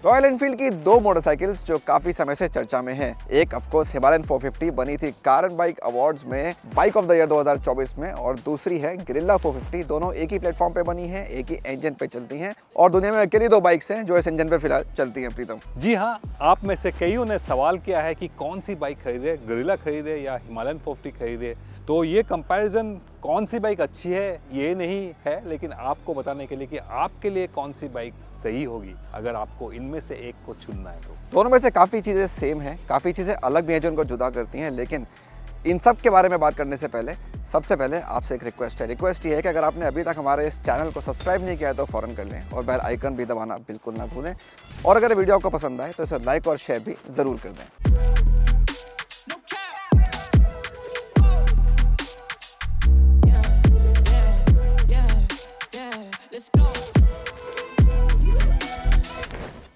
Royal Enfield की दो motorcycles जो काफी समय से चर्चा में हैं। एक ऑफकोर्स हिमालयन 450 बनी थी कार एंड बाइक अवार्ड्स में बाइक ऑफ द ईयर 2024 में, और दूसरी है गुरिल्ला 450। दोनों एक ही प्लेटफॉर्म पे बनी है, एक ही इंजन पे चलती हैं, और दुनिया में अकेली दो बाइक्स हैं जो इस इंजन पे फिलहाल चलती हैं। प्रीतम जी हाँ, आप में से कईयों ने सवाल किया है कि कौन सी बाइक खरीदे, गुरिल्ला खरीदे या हिमालयन 450 खरीदे। तो ये कंपैरिजन कौन सी बाइक अच्छी है ये नहीं है, लेकिन आपको बताने के लिए कि आपके लिए कौन सी बाइक सही होगी अगर आपको इनमें से एक को चुनना है। तो दोनों में से काफ़ी चीज़ें सेम हैं, काफ़ी चीज़ें अलग भी हैं जो उनको जुदा करती हैं, लेकिन इन सब के बारे में बात करने से पहले सबसे पहले आपसे एक रिक्वेस्ट ये है कि अगर आपने अभी तक हमारे इस चैनल को सब्सक्राइब नहीं किया है तो फ़ौरन कर लें, और बेल आइकन भी दबाना बिल्कुल ना भूलें, और अगर वीडियो आपको पसंद आए तो इसे लाइक और शेयर भी ज़रूर कर दें।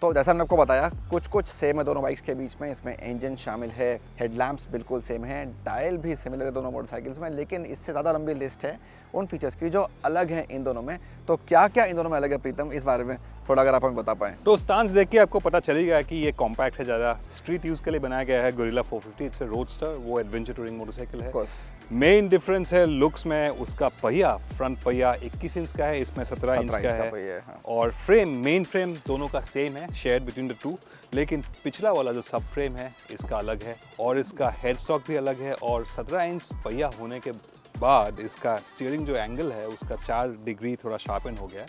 तो जैसा हमने आपको बताया, कुछ सेम है दोनों बाइक्स के बीच में। इसमें इंजन शामिल है, हेडलैम्प्स बिल्कुल सेम हैं, डायल भी सिमिलर है दोनों मोटरसाइकिल्स में, लेकिन इससे ज़्यादा लंबी लिस्ट है उन फीचर्स की जो अलग हैं इन दोनों में। तो क्या क्या इन दोनों में अलग है प्रीतम, इस बारे में थोड़ा अगर आप हमें बता पाएँ। तो स्टांस देख के आपको पता चलेगा कि ये कॉम्पैक्ट है, ज़्यादा स्ट्रीट यूज़ के लिए बनाया गया है। गुरिल्ला 450 इट्स ए रोडस्टर, वो एडवेंचर टूरिंग मोटरसाइकिल है। मेन डिफरेंस है लुक्स में, उसका पहिया, फ्रंट पहिया 21 इंच का है, इसमें 17 इंच का है। हाँ। और मेन फ्रेम दोनों का सेम है, शेयर्ड बिटवीन द टू, लेकिन पिछला वाला जो सब फ्रेम है इसका अलग है, और इसका हेड स्टॉक भी अलग है। और 17 इंच पहिया होने के बाद इसका स्टीयरिंग जो एंगल है उसका 4 डिग्री थोड़ा शार्पन हो गया है,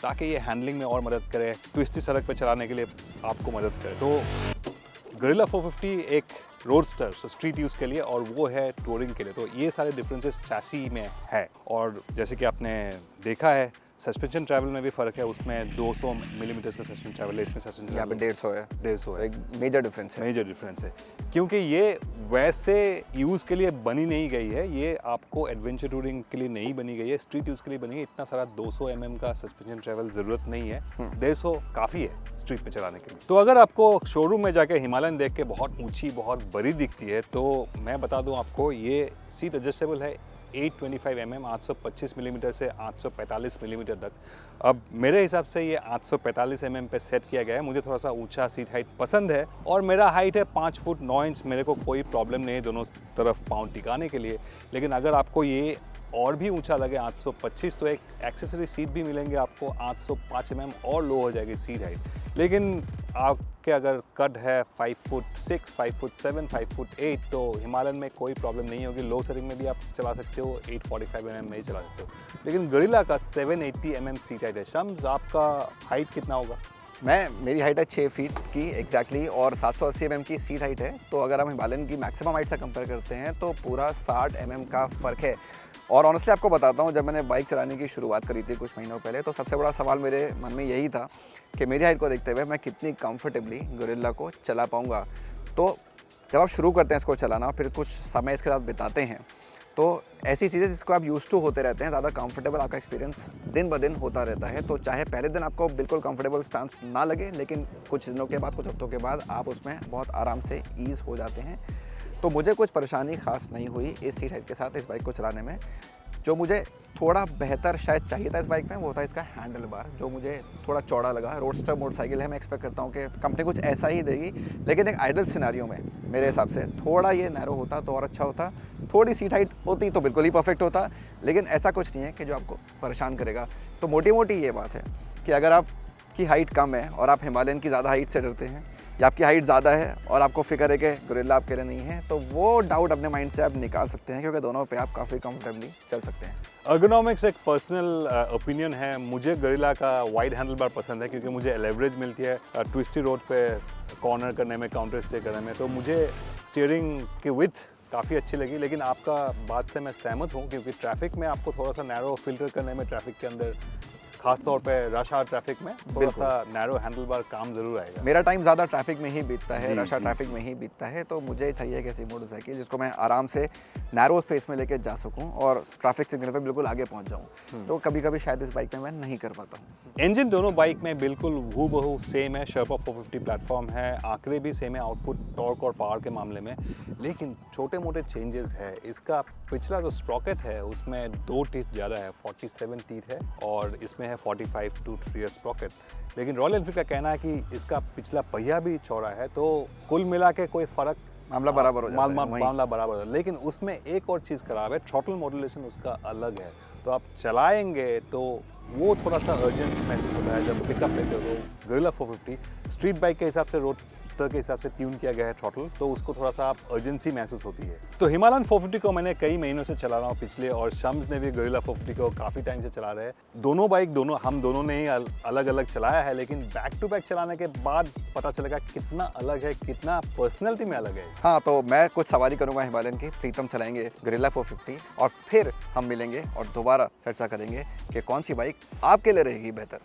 ताकि ये हैंडलिंग में और मदद करे, ट्विस्टी सड़क पर चलाने के लिए आपको मदद करे। तो गुरिल्ला 450 एक रोडस्टर स्ट्रीट यूज़ के लिए, और वो है टूरिंग के लिए। तो ये सारे डिफरेंसेस चैसी में है। और जैसे कि आपने देखा है, सस्पेंशन ट्रैवल में भी फ़र्क है, उसमें 200 मिलीमीटर का सस्पेंशन ट्रैवल है, इसमें सस्पेंशन यहाँ पे 150 है। 150 है, एक मेजर डिफरेंस है। क्योंकि ये वैसे यूज़ के लिए बनी नहीं गई है, ये आपको एडवेंचर टूरिंग के लिए नहीं बनी गई है, स्ट्रीट यूज़ के लिए बनी है। इतना सारा 200 mm का सस्पेंशन ट्रैवल ज़रूरत नहीं है, 150 काफ़ी है स्ट्रीट पे चलाने के लिए। तो अगर आपको शोरूम में जाके हिमालयन देख के बहुत ऊंची, बहुत बड़ी दिखती है, तो मैं बता दूं आपको, ये सीट एडजस्टेबल है 825 mm, 825 मिलीमीटर से 845 मिलीमीटर तक। अब मेरे हिसाब से ये 845 mm पे सेट किया गया है। मुझे थोड़ा सा ऊंचा सीट हाइट पसंद है, और मेरा हाइट है 5 फुट 9 इंच। मेरे को कोई प्रॉब्लम नहीं है दोनों तरफ पाँव टिकाने के लिए। लेकिन अगर आपको ये और भी ऊंचा लगे 825, तो एक एक्सेसरी सीट भी मिलेंगे आपको 805 mm, और लो हो जाएगी सीट हाइट। लेकिन आपके अगर कट है 5 फुट 6, 5 फुट 7, 5 फुट 8, तो हिमालयन में कोई प्रॉब्लम नहीं होगी। लो सेटिंग में भी आप चला सकते हो, 845 mm में ही चला सकते हो। लेकिन गुरिल्ला का 780 mm सीट हाइट है। शम्स, आपका हाइट कितना होगा? मेरी हाइट है 6 फीट की एग्जैक्टली, और 780 mm की सीट हाइट है। तो अगर हम हिमालयन की मैक्सिमम हाइट से कंपेयर करते हैं तो पूरा 60 mm का फ़र्क है। और ऑनेस्टली आपको बताता हूँ, जब मैंने बाइक चलाने की शुरुआत करी थी कुछ महीनों पहले, तो सबसे बड़ा सवाल मेरे मन में यही था कि मेरी हाइट को देखते हुए मैं कितनी कंफर्टेबली गुरिल्ला को चला पाऊँगा। तो जब आप शुरू करते हैं इसको चलाना, फिर कुछ समय इसके साथ बिताते हैं, तो ऐसी चीज़ें जिसको आप यूज़ टू होते रहते हैं, ज़्यादा कंफर्टेबल आपका एक्सपीरियंस दिन ब दिन होता रहता है। तो चाहे पहले दिन आपको बिल्कुल कंफर्टेबल स्टांस ना लगे, लेकिन कुछ दिनों के बाद, कुछ हफ्तों के बाद आप उसमें बहुत आराम से ईज़ हो जाते हैं। तो मुझे कुछ परेशानी खास नहीं हुई इस सीट हाइट के साथ इस बाइक को चलाने में। जो मुझे थोड़ा बेहतर शायद चाहिए था इस बाइक में, वो था इसका हैंडल बार, जो मुझे थोड़ा चौड़ा लगा। रोडस्टर मोटरसाइकिल है, मैं एक्सपेक्ट करता हूँ कि कंपनी कुछ ऐसा ही देगी, लेकिन एक आइडल सिनेरियो में मेरे हिसाब से थोड़ा ये नैरो होता तो और अच्छा होता। थोड़ी सीट हाइट होती तो बिल्कुल ही परफेक्ट होता, लेकिन ऐसा कुछ नहीं है कि जो आपको परेशान करेगा। तो मोटी मोटी ये बात है कि अगर आपकी हाइट कम है और आप हिमालयन की ज़्यादा हाइट से डरते हैं, या आपकी हाइट ज़्यादा है और आपको फिक्र है कि गुरिल्ला आपके लिए नहीं है, तो वो डाउट अपने माइंड से आप निकाल सकते हैं, क्योंकि दोनों पे आप काफ़ी कंफर्टेबली चल सकते हैं। अर्गोनॉमिक्स एक पर्सनल ओपिनियन है। मुझे गुरिल्ला का वाइड हैंडल बार पसंद है, क्योंकि मुझे लेवरेज मिलती है ट्विस्टी रोड पे कॉर्नर करने में, काउंटर स्टे करने में। तो मुझे स्टीयरिंग की विड्थ काफ़ी अच्छी लगी। लेकिन आपका बात से मैं सहमत हूँ, क्योंकि ट्रैफिक में आपको थोड़ा सा नैरो फिल्टर करने में ट्रैफिक के अंदर खास तौर पे रश आवर ट्रैफिक में थोड़ा बिल्कुल। सा नैरो हैंडल बार काम जरूर आएगा। मेरा टाइम ज़्यादा ट्रैफिक में ही बीतता है, जी, रशा जी। ट्रैफिक में ही बीतता है, तो मुझे चाहिए एक ऐसी मोटरसाइकिल जिसको मैं आराम से नैरो स्पेस में लेके जा सकूं और ट्रैफिक सिग्नल पे बिल्कुल आगे पहुंच जाऊं। तो कभी कभी शायद इस बाइक में मैं नहीं कर पाता हूं। इंजन दोनों बाइक में बिल्कुल हूबहू सेम है, शर्पा 450 प्लेटफॉर्म है, आंकड़े भी सेम है आउटपुट, टॉर्क और पावर के मामले में, लेकिन छोटे मोटे चेंजेस है। इसका पिछला जो स्प्रॉकेट है उसमें 2 टीथ ज़्यादा है, 47 टीथ है, और इसमें है 45 टू रियर स्प्रॉकेट। लेकिन रॉयल एनफील्ड का कहना है कि इसका पिछला पहिया भी चौड़ा है, तो कुल मिला के कोई फ़र्क मामला बराबर हो जाता है वहीं। मामला बराबर है। लेकिन उसमें एक और चीज़ खराब है, थ्रॉटल मॉड्यूलेशन उसका अलग है, तो आप चलाएंगे तो वो थोड़ा सा अर्जेंट महसूस होता है जब पिकअप लेते हो। तो गोरिल्ला 450 स्ट्रीट बाइक के हिसाब से, रोड के हिसाब से ट्यून किया गया है थ्रॉटल, तो उसको थोड़ा सा आप अर्जेंसी महसूस होती है। तो हिमालयन 450 को मैंने कई महीनों से चला रहा हूँ पिछले, और शम्स ने भी गोरिल्ला 450 को काफ़ी टाइम से चला रहे हैं। दोनों बाइक हम दोनों ने ही अलग अलग चलाया है, लेकिन बैक टू बैक चलाने के बाद पता चलेगा कितना अलग है, कितना पर्सनैलिटी में अलग है। हाँ, तो मैं कुछ सवारी करूंगा हिमालयन की, प्रीतम चलाएंगे गोरिल्ला 450 और फिर हम मिलेंगे और दोबारा चर्चा करेंगे कि कौन सी बाइक आपके लिए रहेगी बेहतर।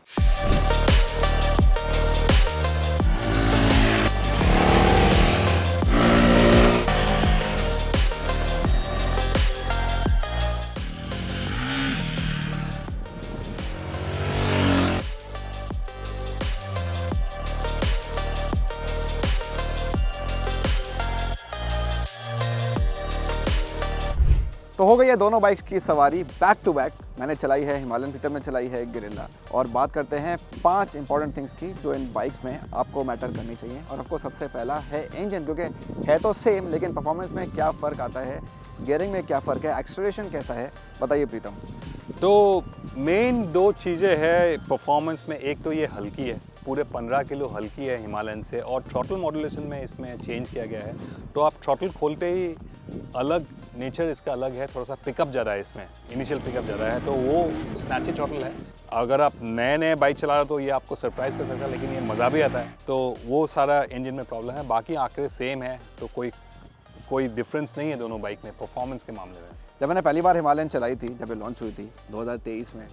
तो हो गई है दोनों बाइक्स की सवारी बैक टू बैक। मैंने चलाई है हिमालयन, प्रीतम ने चलाई है गोरिल्ला। और बात करते हैं 5 इंपॉर्टेंट थिंग्स की जो इन बाइक्स में आपको मैटर करनी चाहिए। और आपको सबसे पहला है इंजन, क्योंकि है तो सेम लेकिन परफॉर्मेंस में क्या फ़र्क आता है, गियरिंग में क्या फ़र्क है, एक्सेलरेशन कैसा है, बताइए प्रीतम। तो मेन 2 चीज़ें हैं परफॉर्मेंस में। एक तो ये हल्की है, पूरे 15 किलो हल्की है हिमालयन से, और थ्रॉटल मॉड्यूलेशन में इसमें चेंज किया गया है। तो आप थ्रॉटल खोलते ही अलग नेचर इसका अलग है, थोड़ा सा पिकअप ज़्यादा है इसमें, इनिशियल पिकअप ज़्यादा है, तो वो स्नैची थ्रॉटल है। अगर आप नए बाइक चला रहे हो तो ये आपको सरप्राइज़ कर सकता है, लेकिन ये मज़ा भी आता है। तो वो सारा इंजन में प्रॉब्लम है, बाकी आंकड़े सेम है, तो कोई डिफरेंस नहीं है दोनों बाइक में परफॉर्मेंस के मामले में। जब मैंने पहली बार हिमालयन चलाई थी, जब ये लॉन्च हुई थी 2023 में,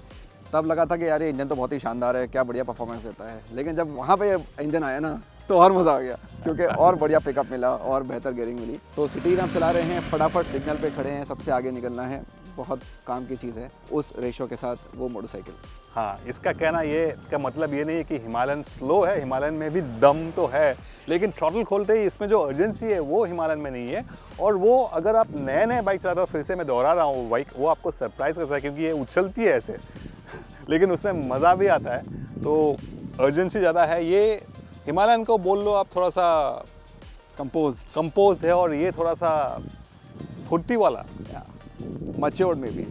तब लगा था कि यार ये इंजन तो बहुत ही शानदार है, क्या बढ़िया परफॉर्मेंस देता है। लेकिन जब वहाँ पे इंजन आया ना तो और मज़ा आ गया, क्योंकि और बढ़िया पिकअप मिला और बेहतर गियरिंग मिली। तो सिटी में आप चला रहे हैं, फटाफट सिग्नल पे खड़े हैं, सबसे आगे निकलना है, बहुत काम की चीज़ है उस रेशो के साथ वो मोटरसाइकिल। हाँ, इसका कहना ये का मतलब ये नहीं है कि हिमालयन स्लो है, हिमालयन में भी दम तो है, लेकिन थ्रॉटल खोलते ही इसमें जो अर्जेंसी है वो हिमालयन में नहीं है। और वो अगर आप नए बाइक चलाते हो, फिर से मैं दोहरा रहा हूँ, बाइक वो आपको सरप्राइज़ करता है, क्योंकि ये उछलती है ऐसे लेकिन उसमें मज़ा भी आता है, तो अर्जेंसी ज़्यादा है। ये हिमालयन को बोल लो आप थोड़ा सा कंपोज्ड है, और ये थोड़ा सा फुर्ती वाला, मैच्योर्ड में भी।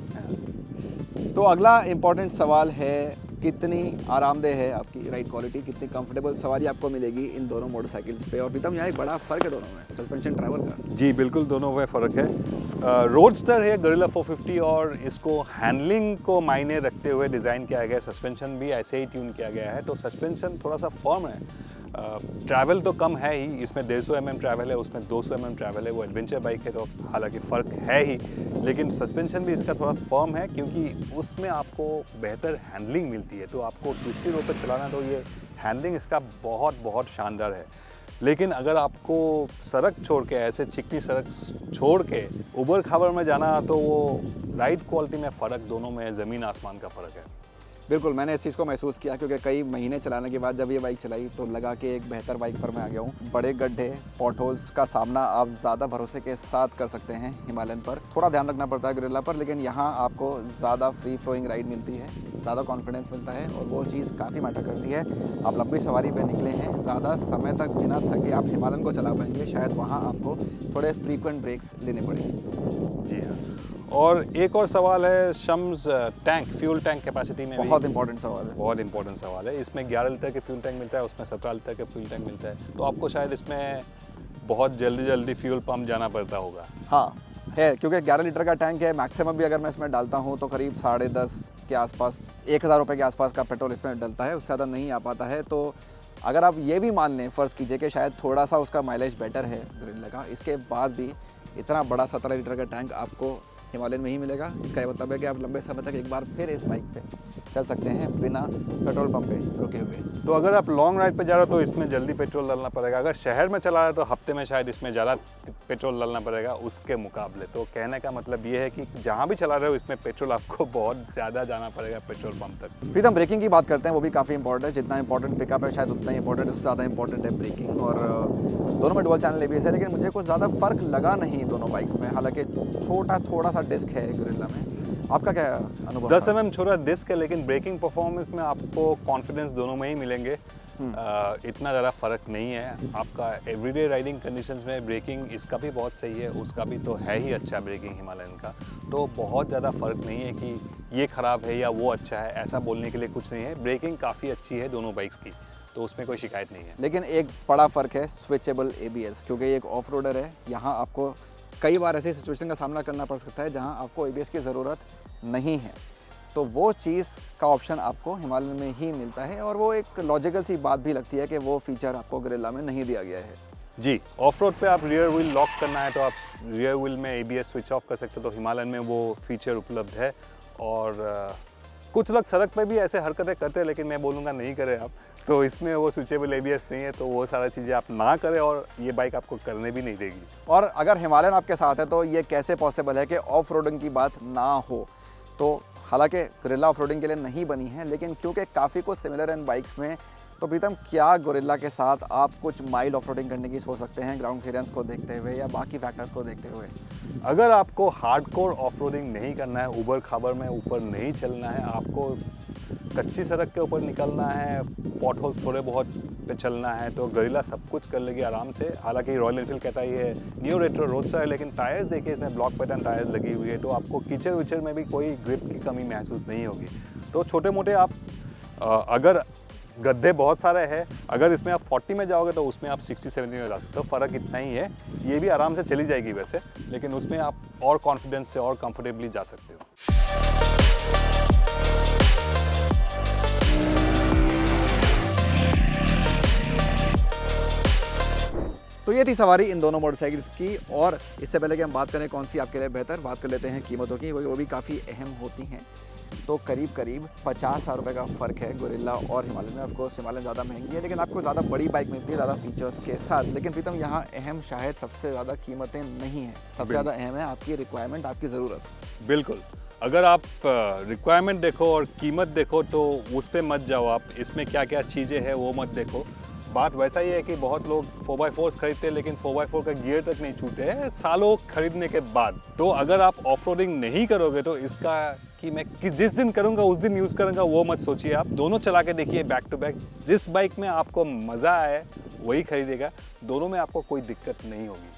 तो अगला इम्पॉर्टेंट सवाल है, कितनी आरामदेह है आपकी राइड क्वालिटी, कितनी कंफर्टेबल सवारी आपको मिलेगी इन दोनों मोटरसाइकिल्स पे। और प्रीतम, यहाँ एक बड़ा फ़र्क है दोनों में, सस्पेंशन ट्रैवल का। जी बिल्कुल, दोनों में फ़र्क है। रोडस्टर है गोरिल्ला 450, और इसको हैंडलिंग को मायने रखते हुए डिज़ाइन किया गया है। सस्पेंशन भी ऐसे ही ट्यून किया गया है, तो सस्पेंशन थोड़ा सा फर्म है। ट्रैवल तो कम है ही, इसमें 150 mm ट्रैवल है, उसमें 200 mm ट्रैवल है। वो एडवेंचर बाइक है तो हालांकि फ़र्क है ही, लेकिन सस्पेंशन भी इसका थोड़ा फर्म है, क्योंकि उसमें आपको बेहतर हैंडलिंग मिलती है। तो आपको ट्विस्टी रोड पर चलाना, तो ये हैंडलिंग इसका बहुत शानदार है। लेकिन अगर आपको सड़क छोड़ के, ऐसे चिकनी सड़क छोड़ के उबड़ खाबड़ में जाना, तो वो राइड क्वालिटी में फ़र्क दोनों में ज़मीन आसमान का फ़र्क है। बिल्कुल, मैंने इस चीज़ को महसूस किया, क्योंकि कई महीने चलाने के बाद जब ये बाइक चलाई तो लगा कि एक बेहतर बाइक पर मैं आ गया हूँ। बड़े गड्ढे, पॉटहोल्स का सामना आप ज़्यादा भरोसे के साथ कर सकते हैं हिमालयन पर। थोड़ा ध्यान रखना पड़ता है गोरिल्ला पर, लेकिन यहाँ आपको ज़्यादा फ्री फ्लोइंग राइड मिलती है, ज़्यादा कॉन्फिडेंस मिलता है, और वो चीज़ काफ़ी मैटर करती है। आप लंबी सवारी पर निकले हैं, ज़्यादा समय तक बिना थके आप हिमालयन को चला पाएंगे, शायद वहाँ आपको थोड़े फ्रीक्वेंट ब्रेक्स लेने पड़ेंगे। जी हाँ। और एक और सवाल है Shams, tank, fuel tank capacity में बहुत इंपॉर्टेंट सवाल है। बहुत इंपॉर्टेंट सवाल है। इसमें 11 लीटर के फ्यूल टैंक मिलता है, उसमें 17 लीटर का फ्यूल टैंक मिलता है, तो आपको शायद इसमें बहुत जल्दी फ्यूल पंप जाना पड़ता होगा। हाँ है, क्योंकि 11 लीटर का टैंक है। मैक्सिमम भी अगर मैं इसमें डालता हूँ तो करीब 10.5 के आसपास, 1000 रुपये के आसपास का पेट्रोल इसमें डलता है, उससे ज़्यादा नहीं आ पाता है। तो अगर आप ये भी मान लें, फ़र्ज़ कीजिए कि शायद थोड़ा सा उसका माइलेज बेटर है गोरिल्ला का, इसके बाद भी इतना बड़ा 17 लीटर का टैंक आपको हिमालयन में ही मिलेगा। इसका ये मतलब है कि आप लंबे समय तक एक बार फिर इस बाइक पे चल सकते हैं बिना पेट्रोल पंप पे रुके हुए। तो अगर आप लॉन्ग राइड पे जा रहे हो तो इसमें जल्दी पेट्रोल डालना पड़ेगा। अगर शहर में चला रहे हो तो हफ्ते में शायद इसमें ज़्यादा पेट्रोल डालना पड़ेगा उसके मुकाबले। तो कहने का मतलब ये है कि जहाँ भी चला रहे हो इसमें पेट्रोल आपको बहुत ज़्यादा जाना पड़ेगा पेट्रोल पंप तक। फिर हम ब्रेकिंग की बात करते हैं, वो भी काफ़ी इंपॉर्टेंट है। जितना इंपॉर्टेंट पिकअप है शायद उतना ही इंपॉर्टेंट, उससे ज़्यादा इंपॉर्टेंट है ब्रेकिंग। और दोनों में डुअल चैनल ABS है, लेकिन मुझे कुछ ज़्यादा फ़र्क लगा नहीं दोनों बाइक्स में। हालांकि छोटा थोड़ा सा डिस्क है गोरिल्ला में। आपका क्या अनुभव? 10 mm छोटा डिस्क है, लेकिन ब्रेकिंग परफॉर्मेंस में आपको कॉन्फिडेंस दोनों में ही मिलेंगे। इतना ज़्यादा फ़र्क नहीं है। आपका एवरीडे राइडिंग कंडीशंस में ब्रेकिंग इसका भी बहुत सही है, उसका भी तो है ही अच्छा ब्रेकिंग हिमालयन का। तो बहुत ज़्यादा फ़र्क नहीं है कि ये ख़राब है या वो अच्छा है, ऐसा बोलने के लिए कुछ नहीं है। ब्रेकिंग काफ़ी अच्छी है दोनों बाइक्स की, तो उसमें कोई शिकायत नहीं है। लेकिन एक बड़ा फ़र्क है स्विचेबल ABS, क्योंकि ये एक ऑफ रोडर है। यहाँ आपको कई बार ऐसी सिचुएशन का सामना करना पड़ सकता है जहाँ आपको ABS की ज़रूरत नहीं है, तो वो चीज़ का ऑप्शन आपको हिमालयन में ही मिलता है। और वो एक लॉजिकल सी बात भी लगती है कि वो फीचर आपको गोरिल्ला में नहीं दिया गया है। जी, ऑफ रोड पे आप रियर व्हील लॉक करना है तो आप रियर व्हील में ABS स्विच ऑफ कर सकते हो, तो हिमालयन में वो फीचर उपलब्ध है। और कुछ लोग सड़क पे भी ऐसे हरकतें करते हैं, लेकिन मैं बोलूँगा नहीं करें आप। तो इसमें वो स्विचेबल ABS नहीं है, तो वो सारा चीज़ें आप ना करें और ये बाइक आपको करने भी नहीं देगी। और अगर हिमालयन आपके साथ है तो ये कैसे पॉसिबल है कि ऑफ रोडिंग की बात ना हो? तो हालांकि गोरिल्ला ऑफ रोडिंग के लिए नहीं बनी है, लेकिन क्योंकि काफ़ी कुछ सिमिलर इन बाइक्स में, तो प्रीतम क्या गोरिल्ला के साथ आप कुछ माइल्ड ऑफ रोडिंग करने की सोच सकते हैं ग्राउंड क्लियरेंस को देखते हुए या बाकी फैक्टर्स को देखते हुए? अगर आपको हार्डकोर ऑफ रोडिंग नहीं करना है, ऊबड़ खाबड़ में ऊपर नहीं चलना है, आपको कच्ची सड़क के ऊपर निकलना है, पॉट होल्स थोड़े बहुत पे चलना है, तो गोरिल्ला सब कुछ कर लेगी आराम से। हालांकि रॉयल एनफील्ड कहता है ये न्यू रेट्रो रोडस्टर है, लेकिन टायर्स देखिए इसमें ब्लॉक पैटर्न टायर्स लगी हुई है, तो आपको कीचड़ विचड़ में भी कोई ग्रिप की कमी महसूस नहीं होगी। तो छोटे मोटे आप अगर गड्ढे बहुत सारे हैं, अगर इसमें आप 40 में जाओगे तो उसमें आप 60-70 में जा सकते हो। फ़र्क इतना ही है, ये भी आराम से चली जाएगी वैसे, लेकिन उसमें आप और कॉन्फिडेंस से और कंफर्टेबली जा सकते हो। तो ये थी सवारी इन दोनों मोटरसाइकिल्स की। और इससे पहले कि हम बात करें कौन सी आपके लिए बेहतर, बात कर लेते हैं कीमतों की। वो भी काफ़ी अहम होती हैं। तो करीब 50,000 रुपये का फ़र्क है गोरिल्ला और हिमालयन में। ऑफकोर्स हिमालयन ज़्यादा महंगी है, लेकिन आपको ज़्यादा बड़ी बाइक मिलती है, ज़्यादा फीचर्स के साथ। लेकिन प्रीतम यहाँ अहम शायद सबसे ज़्यादा कीमतें नहीं हैं, सबसे ज़्यादा अहम है आपकी रिक्वायरमेंट, आपकी ज़रूरत। बिल्कुल, अगर आप रिक्वायरमेंट देखो और कीमत देखो तो उस पर मत जाओ आप। इसमें क्या क्या चीज़ें हैं वो मत देखो। बात वैसा ही है कि बहुत लोग 4x4 खरीदते हैं, लेकिन 4x4 का गियर तक नहीं छूटे हैं सालों खरीदने के बाद। तो अगर आप ऑफ रोडिंग नहीं करोगे तो इसका कि मैं जिस दिन करूंगा उस दिन यूज़ करूंगा वो मत सोचिए। आप दोनों चला के देखिए बैक टू बैक, जिस बाइक में आपको मज़ा आए वही खरीदेगा, दोनों में आपको कोई दिक्कत नहीं होगी।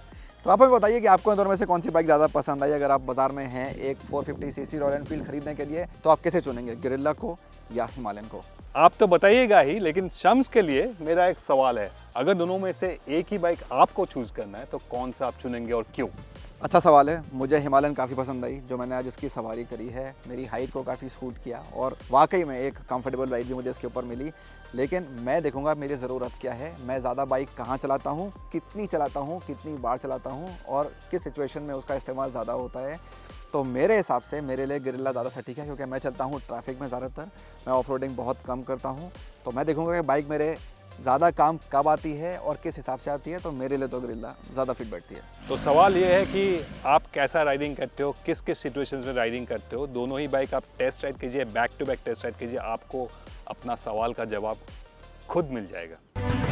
तो आप हमें बताइए कि आपको इन दोनों में से कौन सी बाइक ज़्यादा पसंद आई। अगर आप बाजार में हैं एक 450cc रॉयल एनफील्ड खरीदने के लिए, तो आप कैसे चुनेंगे, गोरिल्ला को या हिमालयन को? आप तो बताइएगा ही, लेकिन शम्स के लिए मेरा एक सवाल है। अगर दोनों में से एक ही बाइक आपको चूज करना है तो कौन सा आप चुनेंगे और क्यों? अच्छा सवाल है। मुझे हिमालयन काफ़ी पसंद आई, जो मैंने आज इसकी सवारी करी है। मेरी हाइट को काफ़ी सूट किया और वाकई में एक कंफर्टेबल राइड भी मुझे इसके ऊपर मिली। लेकिन मैं देखूंगा मेरी ज़रूरत क्या है, मैं ज़्यादा बाइक कहाँ चलाता हूँ, कितनी बार चलाता हूँ और किस सिचुएशन में उसका इस्तेमाल ज़्यादा होता है। तो मेरे हिसाब से मेरे लिए गोरिल्ला ज़्यादा सटीक है, क्योंकि मैं चलता हूँ ट्रैफिक में ज़्यादातर, मैं ऑफ रोडिंग बहुत कम करता हूँ। तो मैं देखूंगा कि बाइक मेरे ज़्यादा काम कब आती है और किस हिसाब से आती है, तो मेरे लिए तो गोरिल्ला ज़्यादा फिट बैठती है। तो सवाल ये है कि आप कैसा राइडिंग करते हो, किस किस सिचुएशंस में राइडिंग करते हो। दोनों ही बाइक आप टेस्ट राइड कीजिए, back to back test ride कीजिए, आपको अपना सवाल का जवाब खुद मिल जाएगा।